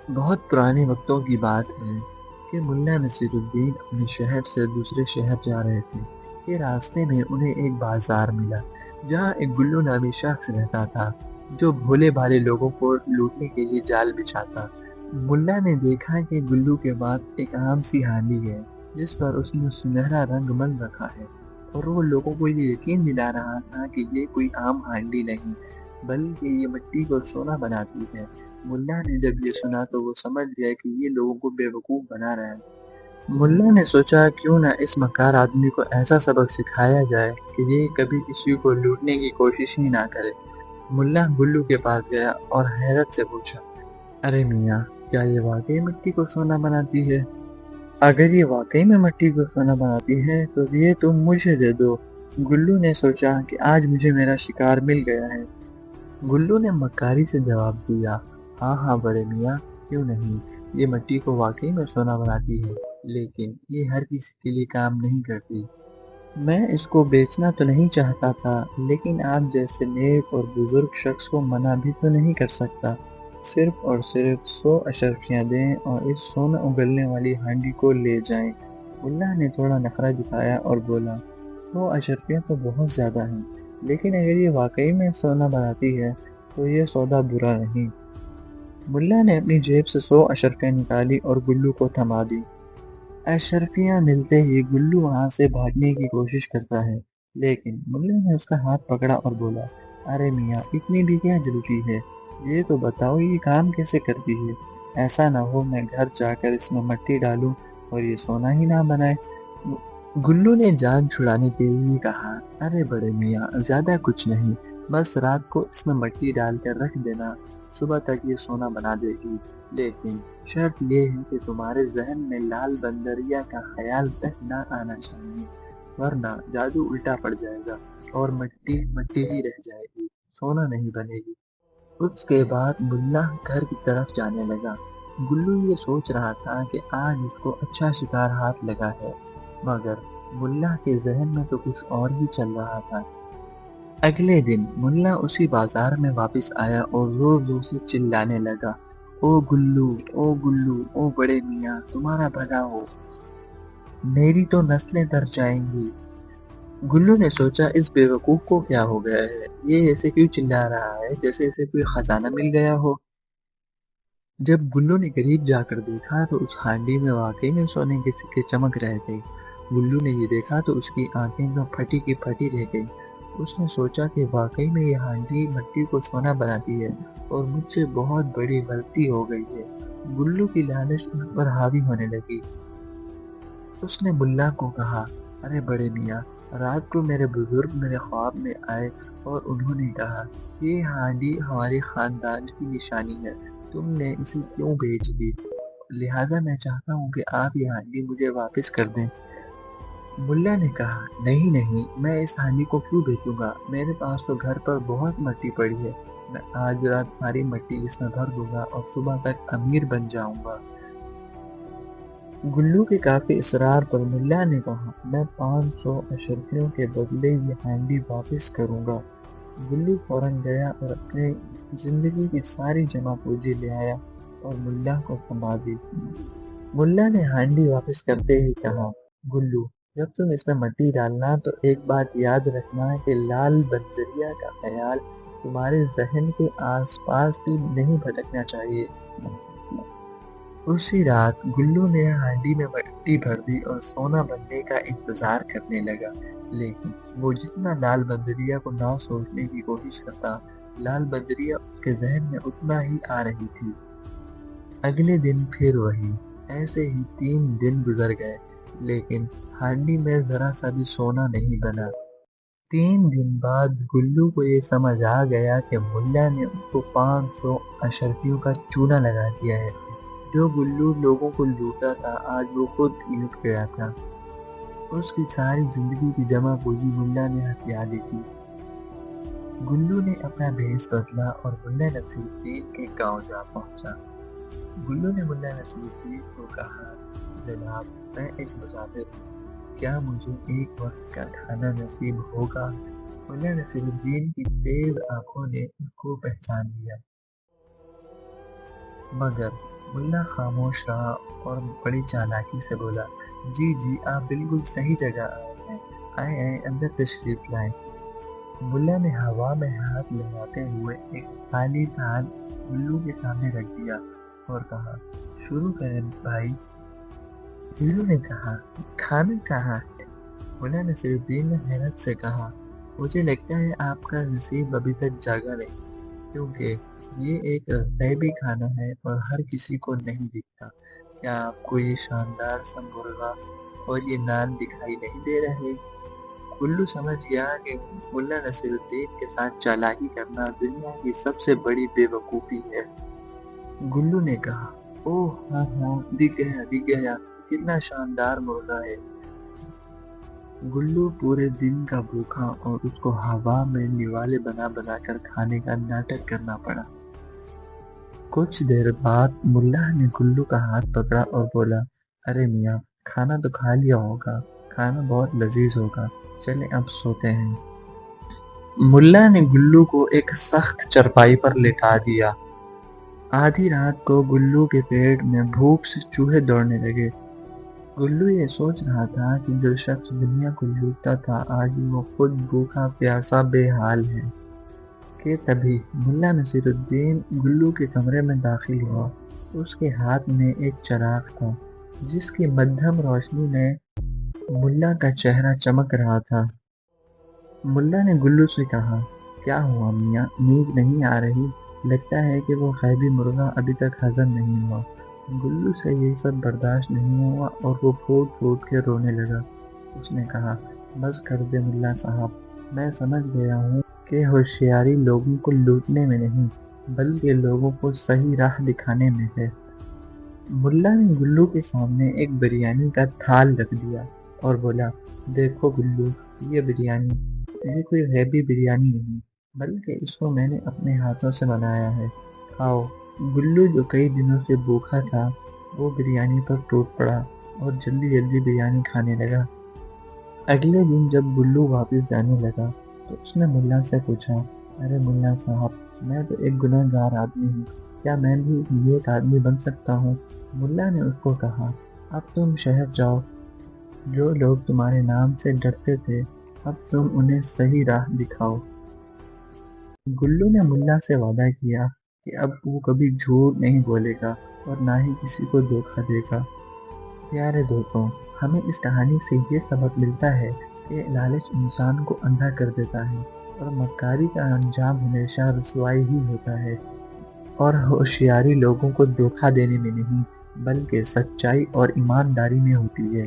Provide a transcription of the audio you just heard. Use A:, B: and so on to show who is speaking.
A: بہت پرانے وقتوں کی بات ہے کہ ملا نصیر الدین اپنے شہر سے دوسرے شہر جا رہے تھے کہ راستے میں انہیں ایک بازار ملا جہاں ایک گلو نامی شخص رہتا تھا جو بھولے بھالے لوگوں کو لوٹنے کے لیے جال بچھاتا۔ ملا نے دیکھا کہ گلو کے پاس ایک عام سی ہانڈی ہے جس پر اس نے سنہرا رنگ مل رکھا ہے، اور وہ لوگوں کو یہ یقین دلا رہا تھا کہ یہ کوئی عام ہانڈی نہیں بلکہ یہ مٹی کو سونا بناتی ہے۔ ملا نے جب یہ سنا تو وہ سمجھ گیا کہ یہ لوگوں کو بیوقوف بنا رہا ہے۔ ملا نے سوچا کیوں نہ اس مکار آدمی کو ایسا سبق سکھایا جائے کہ یہ کبھی کسی کو لوٹنے کی کوشش ہی نہ کرے۔ ملا گلو کے پاس گیا اور حیرت سے پوچھا، ارے میاں، کیا یہ واقعی مٹی کو سونا بناتی ہے؟ اگر یہ واقعی میں مٹی کو سونا بناتی ہے تو یہ تم مجھے دے دو۔ گلو نے سوچا کہ آج مجھے میرا شکار مل گیا ہے۔ گلو نے مکاری سے جواب دیا، ہاں ہاں بڑے میاں، کیوں نہیں، یہ مٹی کو واقعی میں سونا بناتی ہے، لیکن یہ ہر کسی کے لیے کام نہیں کرتی۔ میں اس کو بیچنا تو نہیں چاہتا تھا، لیکن آپ جیسے نیک اور بزرگ شخص کو منع بھی تو نہیں کر سکتا۔ صرف اور صرف 100 اشرفیاں دیں اور اس سونا اگلنے والی ہانڈی کو لے جائیں۔ ملا نے تھوڑا نخرہ دکھایا اور بولا، 100 اشرفیاں تو بہت زیادہ ہیں، لیکن اگر یہ واقعی میں سونا بناتی ہے تو یہ سودا برا نہیں۔ ملا نے اپنی جیب سے 100 اشرفیاں نکالی اور گلو کو تھما دی۔ اشرفیاں ملتے ہی گلو وہاں سے بھاگنے کی کوشش کرتا ہے، لیکن ملا نے اس کا ہاتھ پکڑا اور بولا، ارے میاں، اتنی بھی کیا ضروری ہے، یہ تو بتاؤ یہ کام کیسے کرتی ہے؟ ایسا نہ ہو میں گھر جا کر اس میں مٹی ڈالوں اور یہ سونا ہی نہ بنائے۔ گلو نے جان چھڑانے کے لیے کہا، ارے بڑے میاں، زیادہ کچھ نہیں، بس رات کو اس میں مٹی ڈال کر رکھ دینا، صبح تک یہ سونا بنا دے گی، لیکن شرط یہ ہے کہ تمہارے ذہن میں لال بندریا کا خیال تک نہ آنا چاہیے، ورنہ جادو الٹا پڑ جائے گا اور مٹی مٹی ہی رہ جائے گی، سونا نہیں بنے گی۔ اس کے بعد ملا گھر کی طرف جانے لگا۔ گلو یہ سوچ رہا تھا کہ آج اس کو اچھا شکار ہاتھ لگا ہے، مگر ملا کے ذہن میں تو کچھ اور ہی چل رہا تھا۔ اگلے دن ملا اسی بازار میں واپس آیا اور زور زور سے چلانے لگا، او گلو، او گلو، او بڑے میاں، تمہارا بھلا ہو، میری تو نسلیں در جائیں گی۔ گلو نے سوچا اس بیوقوف کو کیا ہو گیا ہے، یہ ایسے کیوں چلا رہا ہے جیسے اسے کوئی خزانہ مل گیا ہو۔ جب گلو نے قریب جا کر دیکھا تو اس ہانڈی میں واقعی میں سونے کے سکے چمک رہے تھے۔ گلو نے یہ دیکھا تو اس کی آنکھیں تو پھٹی کی پھٹی رہ گئی۔ اس نے سوچا کہ واقعی میں یہ ہانڈی مٹی کو سونا بناتی ہے اور مجھ سے بہت بڑی غلطی ہو گئی ہے۔ گلو کی لالچ اس پر حاوی ہونے لگی۔ اس نے ملا کو کہا، ارے بڑے میاں، رات کو میرے بزرگ میرے خواب میں آئے اور انہوں نے کہا، یہ ہانڈی ہمارے خاندان کی نشانی ہے، تم نے اسے کیوں بیچ دی؟ لہٰذا میں چاہتا ہوں کہ آپ یہ ہانڈی مجھے واپس کر دیں۔ ملا نے کہا، نہیں نہیں، میں اس ہانڈی کو کیوں بیچوں گا، میرے پاس تو گھر پر بہت مٹی پڑی ہے، میں آج رات ساری مٹی اس میں بھر دوں گا اور صبح تک امیر بن جاؤں گا۔ گلو کے کافی اصرار پر ملا نے کہا، میں 500 اشرفیوں کے بدلے یہ ہانڈی واپس کروں گا۔ گلو فوراً گیا اور اپنے زندگی کی ساری جمع پوجی لے آیا اور ملا کو تھما دی۔ ملا نے ہانڈی واپس کرتے ہی کہا، گلو، جب تم اس میں مٹی ڈالنا تو ایک بات یاد رکھنا کہ لال بندریا کا خیال تمہارے ذہن کے آس پاس بھی نہیں بھٹکنا چاہیے۔ اسی رات گلو نے ہانڈی میں مٹی بھر دی اور سونا بننے کا انتظار کرنے لگا، لیکن وہ جتنا لال بندریا کو نہ سوچنے کی کوشش کرتا، لال بندریا اس کے ذہن میں اتنا ہی آ رہی تھی۔ اگلے دن پھر وہی، ایسے ہی 3 دن گزر گئے، لیکن ہانڈی میں ذرا سا بھی سونا نہیں بنا۔ 3 دن بعد گلو کو یہ سمجھ آ گیا کہ ملا نے اس کو 500 اشرفیوں کا چونا لگا دیا ہے۔ جو گلو لوگوں کو لوٹا تھا آج وہ خود لوٹ گیا تھا۔ اس کی ساری زندگی کی جمع پوجی ملا نے ہتھیا لی تھی۔ گلو نے اپنا بھیس بدلا اور ملا نصیر الدین کے گاؤں جا پہنچا۔ گلو نے ملا نصیر الدین کو کہا، جناب، میں ایک مسافر ہوں، کیا مجھے ایک وقت کا کھانا نصیب ہوگا؟ ملا نصیر الدین کی تیز آنکھوں نے اس کو پہچان لیا، مگر ملا خاموش رہا اور بڑی چالاکی سے بولا، جی جی آپ بالکل صحیح جگہ آئے ہیں، آئے آئے اندر تشریف لائیں۔ ملا نے ہوا میں ہاتھ لگاتے ہوئے ایک خالی تھال گلو کے سامنے رکھ دیا اور کہا، شروع کریں بھائی۔ گلو نے کہا، کھانا کہاں ہے؟ ملا نصیر الدین نے حیرت سے کہا، مجھے لگتا ہے آپ کا نصیب ابھی تک جاگا نہیں، کیونکہ یہ ایک غیبی کھانا ہے اور ہر کسی کو نہیں دکھتا۔ کیا آپ کو یہ شاندار سا مرغا اور یہ نان دکھائی نہیں دے رہے؟ گلو سمجھ گیا کہ ملا نصیر الدین کے ساتھ چالاکی کرنا دنیا کی سب سے بڑی بے وقوفی ہے۔ گلو نے کہا، اوہ ہاں ہاں، دکھ گیا، کتنا شاندار مرغا ہے۔ گلو پورے دن کا بھوکا اور اس کو ہوا میں نوالے بنا بنا کر کھانے کا ناٹک کرنا پڑا۔ کچھ دیر بعد ملا نے گلو کا ہاتھ پکڑا اور بولا، ارے میاں، کھانا تو کھا لیا ہوگا، کھانا بہت لذیذ ہوگا، چلیں اب سوتے ہیں۔ ملا نے گلو کو ایک سخت چرپائی پر لٹا دیا۔ آدھی رات کو گلو کے پیٹ میں بھوک سے چوہے دوڑنے لگے۔ گلو یہ سوچ رہا تھا کہ جو شخص دنیا کو لوٹتا تھا آج وہ خود بھوکا پیاسا بے حال ہے، کہ تبھی ملا نصیر الدین گلو کے کمرے میں داخل ہوا۔ اس کے ہاتھ میں ایک چراغ تھا جس کی مدھم روشنی میں ملا کا چہرہ چمک رہا تھا۔ ملا نے گلو سے کہا، کیا ہوا میاں، نیند نہیں آ رہی؟ لگتا ہے کہ وہ غیبی مرغا ابھی تک ہضم نہیں ہوا۔ گلو سے یہ سب برداشت نہیں ہوا اور وہ پھوٹ پھوٹ کے رونے لگا۔ اس نے کہا، بس کر دے ملا صاحب، میں سمجھ گیا ہوں کہ ہوشیاری لوگوں کو لوٹنے میں نہیں بلکہ لوگوں کو صحیح راہ دکھانے میں ہے۔ ملا نے گلو کے سامنے ایک بریانی کا تھال رکھ دیا اور بولا، دیکھو گلو، یہ بریانی، یہ کوئی غیبی بریانی نہیں بلکہ اس کو میں نے اپنے ہاتھوں سے بنایا ہے، کھاؤ۔ گلو جو کئی دنوں سے بھوکا تھا وہ بریانی پر ٹوٹ پڑا اور جلدی جلدی بریانی کھانے لگا۔ اگلے دن جب گلو واپس جانے لگا تو اس نے ملا سے پوچھا، ارے ملا صاحب، میں تو ایک گناہ گار آدمی ہوں، کیا میں بھی ایک نیک آدمی بن سکتا ہوں؟ ملا نے اس کو کہا، اب تم شہر جاؤ، جو لوگ تمہارے نام سے ڈرتے تھے اب تم انہیں صحیح راہ دکھاؤ۔ گلو نے ملا سے وعدہ کیا کہ اب وہ کبھی جھوٹ نہیں بولے گا اور نہ ہی کسی کو دھوکہ دے گا۔ پیارے دوستوں، ہمیں اس کہانی سے یہ سبق ملتا ہے کہ لالچ انسان کو اندھا کر دیتا ہے اور مکاری کا انجام ہمیشہ رسوائی ہی ہوتا ہے، اور ہوشیاری لوگوں کو دھوکہ دینے میں نہیں بلکہ سچائی اور ایمانداری میں ہوتی ہے۔